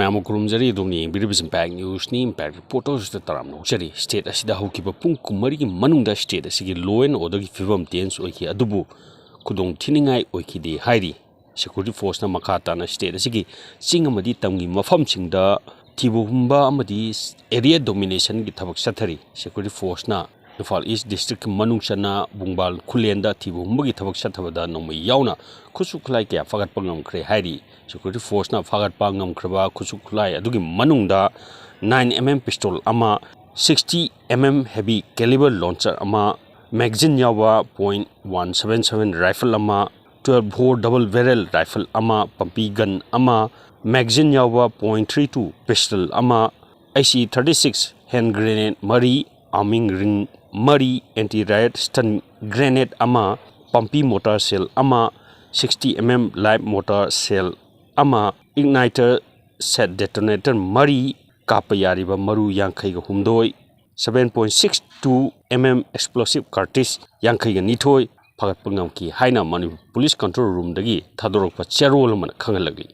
Ma'am Kurumjari Duni, Biribis Impact News, Impact Reporters the Taram Seri, State as the Hokiba Punkumari Manunda State, as he low and order Fivum Tens Oki Adubu, Kudong Tiningai Oki de Heidi, Security Force na Makata na State as he Singamadi Tangi Mafam Singda, Tibumba Amadi area domination Gitabak Satari, Security Force na. Infal East District Manungsana Bungbal Kulenda Tibumba Gitabak Satabada no Yauna, Kusuklai Kia Fagat Pangam Kre Heidi. Security Force na fagat pangam kraba kusuklai adugi manungda 9mm pistol ama 60mm heavy caliber launcher ama magazine yawa .177 rifle ama 12 bore double barrel rifle ama pumpy gun ama magazine yawa .32 pistol ama IC-36 hand grenade mari arming ring mari anti riot stun grenade ama pumpy mortar shell ama 60mm live mortar shell ama igniter set detonator mari kapayariba maru yankai ga humdoi 7.62 mm explosive cartridge yankai ga nithoi phagat pangam ki haina Manipur police control room dagi thadorok pa cherol man khangalagi